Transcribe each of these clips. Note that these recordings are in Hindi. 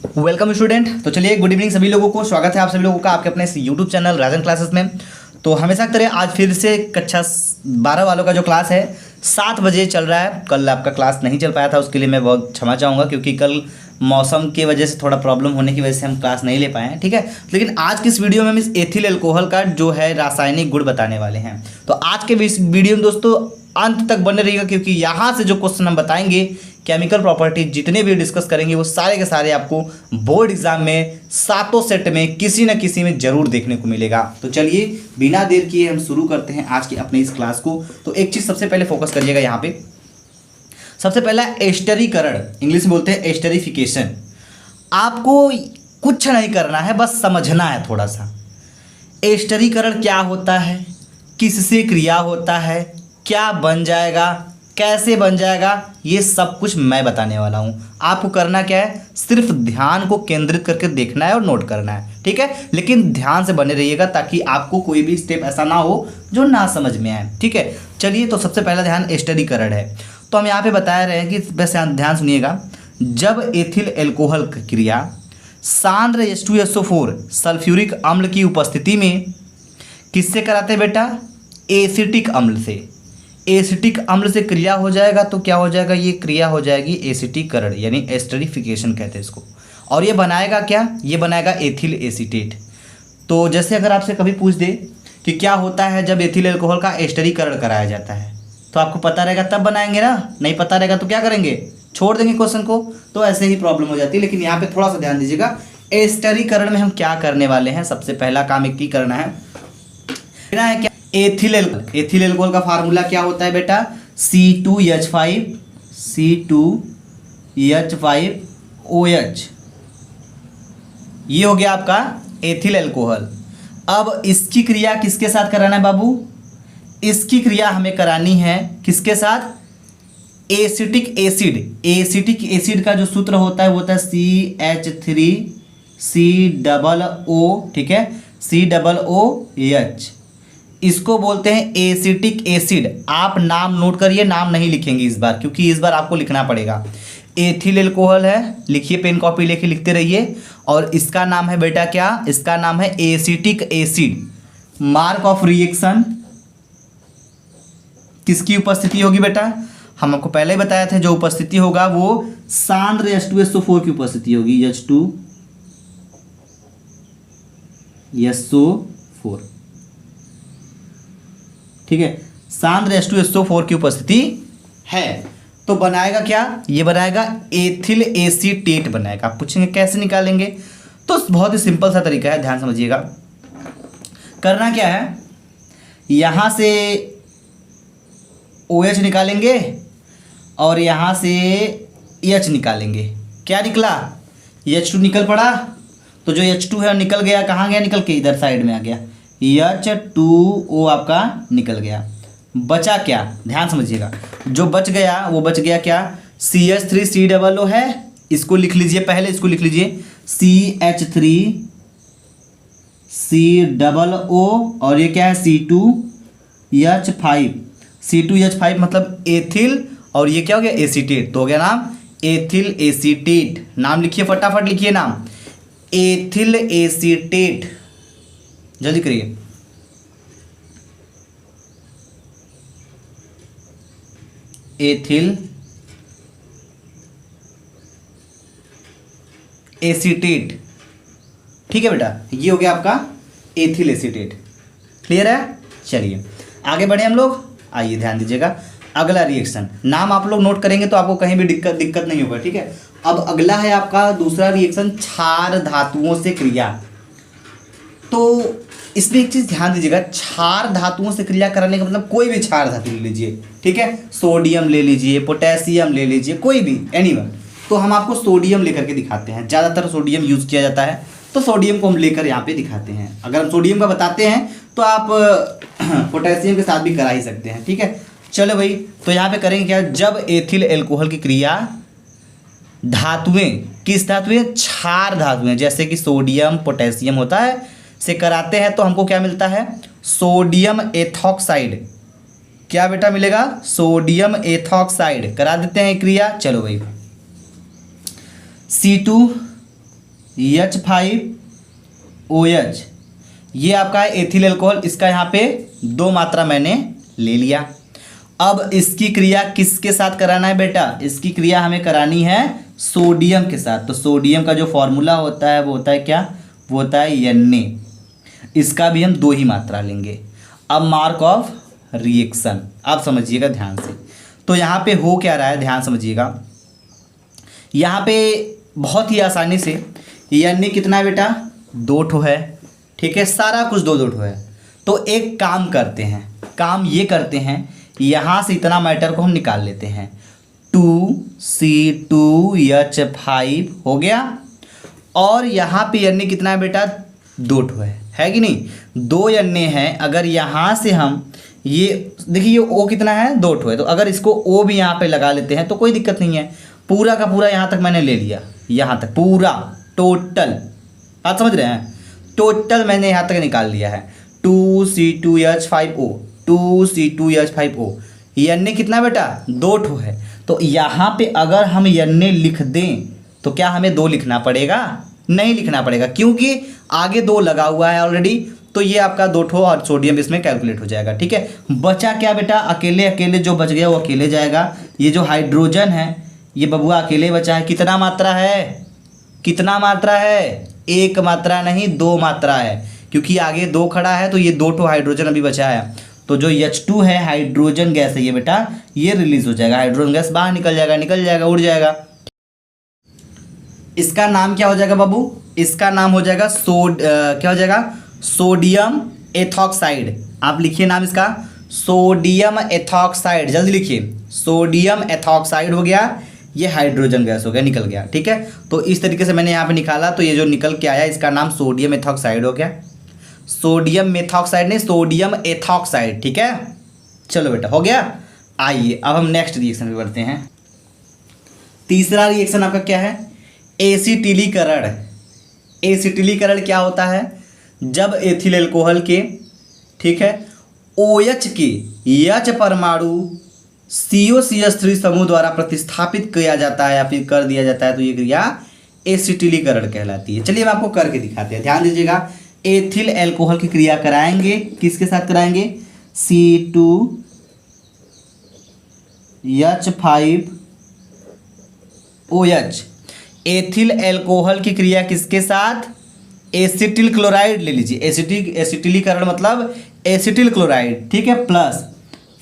Welcome student. तो चलिए, गुड इवनिंग सभी लोगों को। स्वागत है आप सभी लोगों का आपके अपने इस यूट्यूब चैनल राजन क्लासेस में। तो हमेशा की तरह आज फिर से कक्षा 12 वालों का जो क्लास है 7 बजे चल रहा है। कल आपका क्लास नहीं चल पाया था, उसके लिए मैं बहुत क्षमा चाहूँगा, क्योंकि कल मौसम की वजह से थोड़ा प्रॉब्लम होने की वजह से हम क्लास नहीं ले पाए हैं। ठीक है, लेकिन आज की इस वीडियो में हम इस एथिल अल्कोहल का जो है रासायनिक गुण बताने वाले हैं। तो आज के इस वीडियो में दोस्तों अंत तक बने रहिएगा, क्योंकि यहाँ से जो क्वेश्चन हम बताएंगे, केमिकल प्रॉपर्टी जितने भी डिस्कस करेंगे वो सारे के सारे आपको बोर्ड एग्जाम में सातों सेट में किसी न किसी में जरूर देखने को मिलेगा। तो चलिए बिना देर किए हम शुरू करते हैं आज की अपनी इस क्लास को। तो एक चीज़ सबसे पहले फोकस करिएगा यहाँ पे। सबसे पहला एस्टरीकरण, इंग्लिश में बोलते हैं एस्टरीफिकेशन। आपको कुछ नहीं करना है, बस समझना है थोड़ा सा। एस्टरीकरण क्या होता है, किससे क्रिया होता है, क्या बन जाएगा, कैसे बन जाएगा, ये सब कुछ मैं बताने वाला हूँ। आपको करना क्या है, सिर्फ ध्यान को केंद्रित करके देखना है और नोट करना है। ठीक है, लेकिन ध्यान से बने रहिएगा ताकि आपको कोई भी स्टेप ऐसा ना हो जो ना समझ में आए। ठीक है, चलिए। तो सबसे पहला ध्यान एस्टरीकरण है। तो हम यहाँ पे बता रहे हैं कि बस ध्यान सुनिएगा। जब एथिल अल्कोहल की क्रिया सांद्र H2SO4 सल्फ्यूरिक अम्ल की उपस्थिति में किससे कराते हैं बेटा, एसिटिक अम्ल से। एसिटिक अम्ल से क्रिया हो जाएगा तो क्या हो जाएगा, ये क्रिया हो जाएगी एसिटीकरण, यानी एस्टरीफिकेशन कहते हैं इसको। और ये बनाएगा क्या, ये बनाएगा एथिल एसीटेट। तो जैसे अगर आपसे कभी पूछ दे कि क्या होता है जब एथिल अल्कोहल का एस्टरीकरण कराया जाता है, तो आपको पता रहेगा तब बनाएंगे ना, नहीं पता रहेगा तो क्या करेंगे, छोड़ देंगे क्वेश्चन को। तो ऐसे ही प्रॉब्लम हो जाती है। लेकिन यहाँ पे थोड़ा सा ध्यान दीजिएगा, एस्टरीकरण में हम क्या करने वाले हैं। सबसे पहला काम एक ही करना है क्या, एथिल अल्कोहल का फार्मूला क्या होता है बेटा, C2H5OH। ये हो गया आपका एथिल अल्कोहल। अब इसकी क्रिया किसके साथ कराना है बाबू, इसकी क्रिया हमें करानी है किसके साथ, एसिटिक एसिड। एसिटिक एसिड का जो सूत्र होता है वो होता है CH3COO। ठीक है, COOH, इसको बोलते हैं एसिटिक एसिड। आप नाम नोट करिए, नाम नहीं लिखेंगे इस बार, क्योंकि इस बार आपको लिखना पड़ेगा। एथिल अल्कोहल है, लिखिए, पेन कॉपी लेके लिखते रहिए। और इसका नाम है बेटा क्या, इसका नाम है acetic acid. Mark of reaction किसकी उपस्थिति होगी बेटा, हम आपको पहले ही बताया था, जो उपस्थिति होगा वो सांद्र H2SO4 की उपस्थिति होगी, H2SO4। ठीक है, सांद्र H2SO4 की उपस्थिति है तो बनाएगा क्या, ये बनाएगा एथिल एसीटेट बनाएगा। आप पूछेंगे कैसे निकालेंगे, तो बहुत ही सिंपल सा तरीका है, ध्यान समझिएगा। करना क्या है, यहां से OH निकालेंगे और यहाँ से H निकालेंगे। क्या निकला, H2 निकल पड़ा। तो जो H2 है निकल गया, कहाँ गया, निकल के इधर साइड में आ गया, H2O आपका निकल गया। बचा क्या, ध्यान समझिएगा, जो बच गया वो बच गया क्या, CH3COO है, इसको लिख लीजिए, पहले इसको लिख लीजिए CH3COO, और ये क्या है C2H5। C2H5 मतलब एथिल, और ये क्या हो गया, एसीटेट। तो हो गया नाम एथिल एसीटेट। नाम लिखिए, फटाफट लिखिए नाम, एथिल एसीटेट, जल्दी करिए। Ethyl acetate. ठीक है बेटा, ये हो गया आपका एथिल एसीटेट। क्लियर है, चलिए आगे बढ़े हम लोग। आइए ध्यान दीजिएगा, अगला रिएक्शन, नाम आप लोग नोट करेंगे तो आपको कहीं भी दिक्कत नहीं होगा। ठीक है, अब अगला है आपका दूसरा रिएक्शन, क्षार धातुओं से क्रिया। तो इसमें एक चीज़ ध्यान दीजिएगा, क्षार धातुओं से क्रिया कराने का मतलब कोई भी क्षार धातु ले लीजिए। ठीक है, सोडियम ले लीजिए, पोटेशियम ले लीजिए, कोई भी एनीवन। तो हम आपको सोडियम लेकर के दिखाते हैं, ज़्यादातर सोडियम यूज़ किया जाता है, तो सोडियम को हम लेकर यहाँ पे दिखाते हैं। अगर हम सोडियम का बताते हैं तो आप पोटेशियम के साथ भी करा ही सकते हैं। ठीक है, चलो भाई, तो यहाँ पे करेंगे क्या, जब एथिल अल्कोहल की क्रिया धातुएं, किस धातुएं, क्षार धातुएं, जैसे कि सोडियम पोटेशियम होता है, से कराते हैं तो हमको क्या मिलता है, सोडियम एथॉक्साइड। क्या बेटा मिलेगा, सोडियम एथॉक्साइड। करा देते हैं क्रिया, चलो भाई, C2 H5OH, ये आपका है एथिल अल्कोहल। इसका यहाँ पे 2 मात्रा मैंने ले लिया। अब इसकी क्रिया किसके साथ कराना है बेटा? इसकी क्रिया हमें करानी है सोडियम के साथ। तो सोडियम का जो फॉर्मूला होता है वो होता है क्या? वो होता है Na। इसका भी हम 2 ही मात्रा लेंगे। अब मार्क ऑफ रिएक्शन आप समझिएगा ध्यान से। तो यहाँ पे हो क्या रहा है, ध्यान समझिएगा। यहाँ पे बहुत ही आसानी से Na कितना है बेटा? 2 ठो है, ठीक है, सारा कुछ 2-2 ठो है। तो एक काम करते हैं, काम ये करते हैं, यहाँ से इतना मैटर को हम निकाल लेते हैं। 2C2H5 हो गया। और यहाँ पे Na कितना है बेटा? 2 ठो है कि नहीं? 2 Na है। अगर यहाँ से हम ये देखिए, ये O कितना है? 2 ठो है। तो अगर इसको O भी यहाँ पे लगा लेते हैं तो कोई दिक्कत नहीं है। पूरा का पूरा यहाँ तक मैंने ले लिया, यहाँ तक पूरा टोटल, आप समझ रहे हैं? टोटल मैंने यहाँ तक निकाल लिया है। 2C2H5O, 2C2H5O। Na कितना बेटा? 2 ठो है। तो यहाँ पे अगर हम Na लिख दें तो क्या हमें 2 लिखना पड़ेगा? नहीं लिखना पड़ेगा, क्योंकि आगे 2 लगा हुआ है ऑलरेडी। तो ये आपका 2 ठो और सोडियम इसमें कैलकुलेट हो जाएगा, ठीक है। बचा क्या बेटा? अकेले अकेले जो बच गया वो अकेले जाएगा। ये जो हाइड्रोजन है ये बबुआ अकेले बचा है। कितना मात्रा है? कितना मात्रा है? 1 मात्रा नहीं, 2 मात्रा है, क्योंकि आगे 2 खड़ा है। तो ये 2 ठो हाइड्रोजन अभी बचा है। तो जो H2 है हाइड्रोजन गैस है ये बेटा, ये रिलीज हो जाएगा। हाइड्रोजन गैस बाहर निकल जाएगा, उड़ जाएगा। इसका नाम क्या हो जाएगा बाबू? इसका नाम हो जाएगा क्या हो जाएगा? Sodium ethoxide. आप लिखिए नाम इसका, सोडियम एथॉक्साइड। जल्दी लिखिए, सोडियम एथॉक्साइड हो गया। ये हाइड्रोजन गैस हो गया, निकल गया, ठीक है। तो इस तरीके से मैंने यहाँ पे निकाला। तो ये जो निकल के आया इसका नाम सोडियम एथॉक्साइड हो गया। सोडियम मेथॉक्साइड नहीं, सोडियम एथॉक्साइड, ठीक है। चलो बेटा हो गया। आइए अब हम नेक्स्ट रिएक्शन पे बढ़ते हैं। तीसरा रिएक्शन आपका क्या है? एसिटिलीकरण। एसिटिलीकरण क्या होता है? जब एथिल अल्कोहल के, ठीक है, OH के H परमाणु COCH3 समूह द्वारा प्रतिस्थापित किया जाता है या फिर कर दिया जाता है, तो ये क्रिया एसिटिलीकरण कहलाती है। चलिए हम आपको करके दिखाते हैं, ध्यान दीजिएगा। एथिल अल्कोहल की क्रिया कराएंगे, किसके साथ कराएंगे? C2H5OH। एथिल अल्कोहल की क्रिया किसके साथ? एसिटिल क्लोराइड ले लीजिए। एसिटिलीकरण मतलब एसिटिल क्लोराइड, ठीक है, प्लस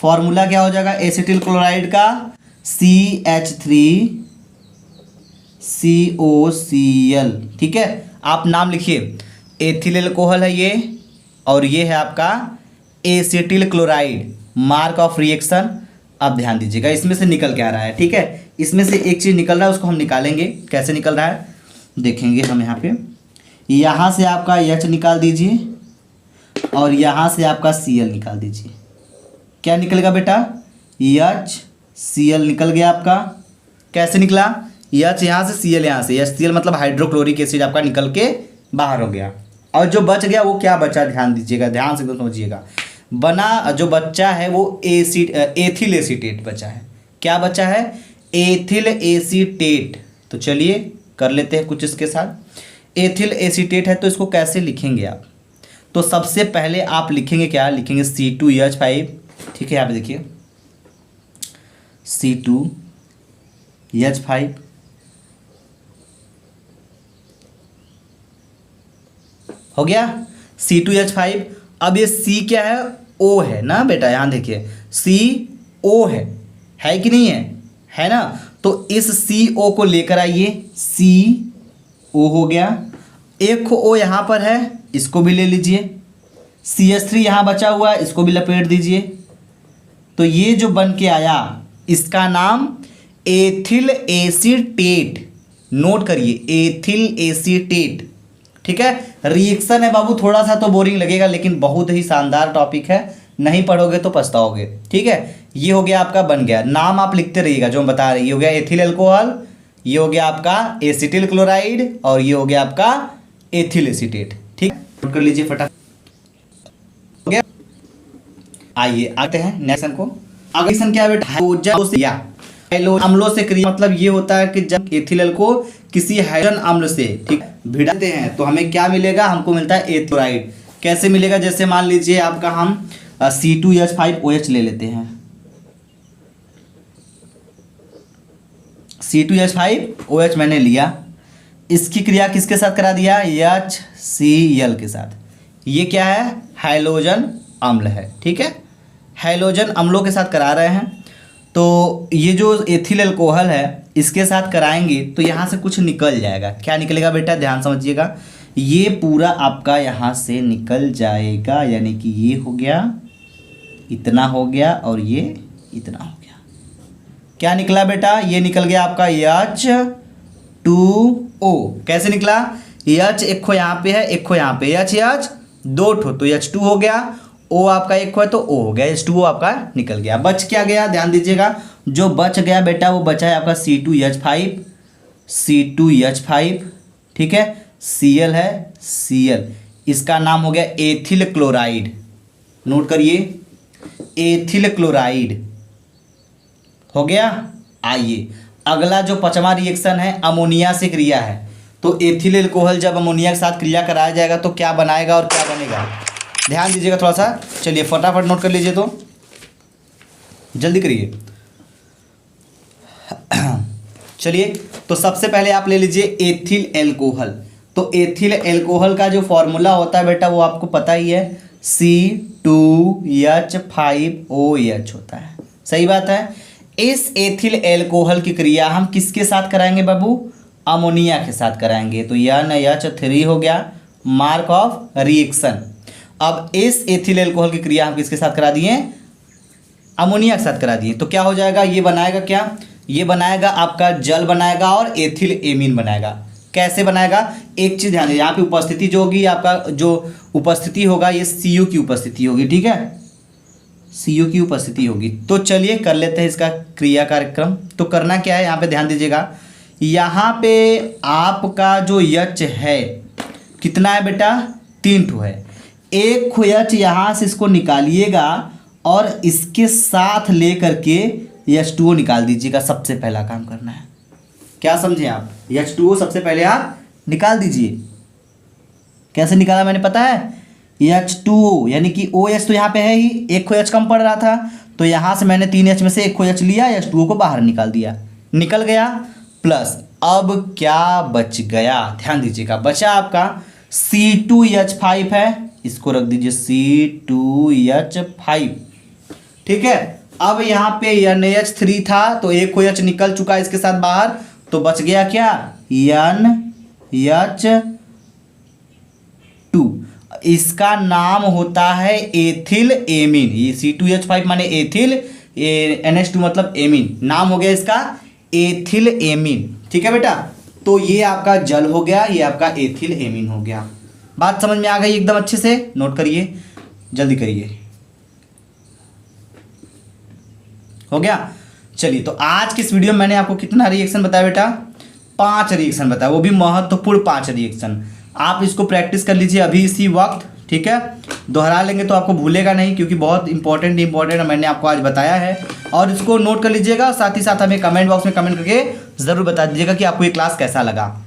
फॉर्मूला क्या हो जाएगा एसिटिल क्लोराइड का? CH3COCl, ठीक है। आप नाम लिखिए, एथिल अल्कोहल है ये, और ये है आपका acetyl chloride. Mark of reaction. अब ध्यान दीजिएगा, इसमें से निकल के आ रहा है, ठीक है। इसमें से एक चीज़ निकल रहा है, उसको हम निकालेंगे। कैसे निकल रहा है देखेंगे हम। यहाँ से आपका H निकाल दीजिए और यहाँ से आपका Cl निकाल दीजिए। क्या निकलेगा बेटा? HCl निकल गया आपका। कैसे निकला? H यहाँ से, Cl यहाँ से। HCl मतलब हाइड्रोक्लोरिक एसिड आपका निकल के बाहर हो गया। और जो बच गया वो क्या बचा? ध्यान दीजिएगा, ध्यान से समझिएगा। बना जो बच्चा है वो एथिल एसीटेट बचा है। क्या बचा है? Ethyl acetate. तो चलिए कर लेते हैं कुछ इसके साथ। एथिल एसीटेट है तो इसको कैसे लिखेंगे आप? तो सबसे पहले आप लिखेंगे क्या? लिखेंगे C2H5, ठीक है। यहाँ पे देखिए C2H5 हो गया। C2H5। अब ये C क्या है? O है ना बेटा, यहाँ देखिए CO है कि नहीं है? है ना। तो इस CO को लेकर आइए, CO हो गया। एक O यहाँ पर है, इसको भी ले लीजिए। CH3 यहाँ बचा हुआ है, इसको भी लपेट दीजिए। तो ये जो बन के आया इसका नाम एथिल एसीटेट। नोट करिए, एथिल एसीटेट, ठीक है। रिएक्शन है बाबू, थोड़ा सा तो बोरिंग लगेगा लेकिन बहुत ही शानदार टॉपिक है। नहीं पढ़ोगे तो पछताओगे, ठीक है। ये हो गया आपका, बन गया। नाम आप लिखते रहिएगा जो हम बता रहे हैं। ये हो गया एथिल अल्कोहल, ये हो गया आपका एसिटिल क्लोराइड, और ये हो गया आपका एथिल एसीटेट, ठीक है। नोट कर लीजिए फटाफट। हो गया। आइए आते हैं नेक्स्ट को। अगला क्वेश्चन क्या है बेटा? हाइलो अम्लों से क्रिया मतलब ये होता है कि जब एथिल को किसी हाइड्रोजन अम्ल से ठीक भिड़ाते हैं तो हमें क्या मिलेगा, हमको मिलता है एथियोलाइड। कैसे मिलेगा, जैसे मान लीजिए आपका हम C2H5OH ले लेते हैं। C2H5OH मैंने लिया, इसकी क्रिया किसके साथ करा दिया, HCl के साथ। ये क्या है, हाइलोजन अम्ल है, ठीक है, हाइलोजन अम्लों के साथ करा रहे हैं। तो ये जो एथिल अल्कोहल है इसके साथ कराएंगे तो यहाँ से कुछ निकल जाएगा। क्या निकलेगा बेटा, ध्यान समझिएगा, ये पूरा आपका यहाँ से निकल जाएगा, यानी कि ये हो गया, इतना हो गया और ये इतना हो गया। क्या निकला बेटा, ये निकल गया आपका H2O। कैसे निकला, H एक खो यहाँ पे है, एक खो यहाँ पे, H दो ठो तो H2 हो गया, O आपका एक खो है तो O हो गया, H2O आपका निकल गया। बच क्या गया, ध्यान दीजिएगा, जो बच गया बेटा वो बचा है आपका C2H5, ठीक है, Cl है, Cl, इसका नाम हो गया एथिल क्लोराइड। नोट करिए, एथिल क्लोराइड हो गया। आइए अगला जो पांचवा रिएक्शन है अमोनिया से क्रिया है। तो एथिल अल्कोहल जब अमोनिया के साथ क्रिया कराया जाएगा तो क्या बनाएगा और क्या बनेगा, ध्यान दीजिएगा थोड़ा सा। चलिए फटाफट नोट कर लीजिए, तो जल्दी करिए। चलिए तो सबसे पहले आप ले लीजिए एथिल अल्कोहल। तो एथिल अल्कोहल का जो फॉर्मूला होता है बेटा वो आपको पता ही है, C2H5OH होता है, सही बात है। इस एथिल अल्कोहल की क्रिया हम किसके साथ कराएंगे बाबू, अमोनिया के साथ कराएंगे। तो NH3 हो गया, मार्क ऑफ रिएक्शन। अब इस एथिल अल्कोहल की क्रिया हम किसके साथ करा दिए, अमोनिया के साथ करा दिए। तो क्या हो जाएगा, ये बनाएगा क्या, ये बनाएगा आपका जल बनाएगा और एथिल एमीन बनाएगा। कैसे बनाएगा, एक चीज़ ध्यान दीजिए, यहाँ पे उपस्थिति जो होगी, आपका जो उपस्थिति होगा ये Cu की उपस्थिति होगी, ठीक है, Cu की उपस्थिति होगी। तो चलिए कर लेते हैं इसका क्रिया कार्यक्रम। तो करना क्या है, यहाँ पे ध्यान दीजिएगा, यहाँ पे आपका जो H है कितना है बेटा, 3 ठो है। एक खो H यहाँ से इसको निकालिएगा और इसके साथ ले करके H2O निकाल दीजिएगा। सबसे पहला काम करना है, क्या समझे आप, H2O सबसे पहले आप निकाल दीजिए। कैसे निकाला मैंने पता है, H2O यानी कि OH तो यहाँ पे है ही, एक खो H कम पड़ रहा था तो यहाँ से मैंने 3H में से एक खो H लिया, H2O को बाहर निकाल दिया, निकल गया। प्लस अब क्या बच गया, ध्यान दीजिएगा, बचा आपका C2H5 है, इसको रख दीजिए C2H5, ठीक है। अब यहाँ पे NH3 था तो एक खो H निकल चुका इसके साथ बाहर, तो बच गया क्या, NH2, इसका नाम होता है एथिल एमीन। ये C2H5 माने एथिल, NH2 मतलब एमीन, नाम हो गया इसका एथिल एमीन, ठीक है बेटा। तो ये आपका जल हो गया, ये आपका एथिल एमीन हो गया। बात समझ में आ गई एकदम अच्छे से, नोट करिए, जल्दी करिए, हो गया। चलिए तो आज की इस वीडियो में मैंने आपको कितना रिएक्शन बताया बेटा, 5 रिएक्शन बताया, वो भी महत्वपूर्ण 5 रिएक्शन। आप इसको प्रैक्टिस कर लीजिए अभी इसी वक्त, ठीक है, दोहरा लेंगे तो आपको भूलेगा नहीं, क्योंकि बहुत इंपॉर्टेंट मैंने आपको आज बताया है। और इसको नोट कर लीजिएगा, साथ ही साथ हमें कमेंट बॉक्स में कमेंट करके ज़रूर बता दीजिएगा कि आपको ये क्लास कैसा लगा।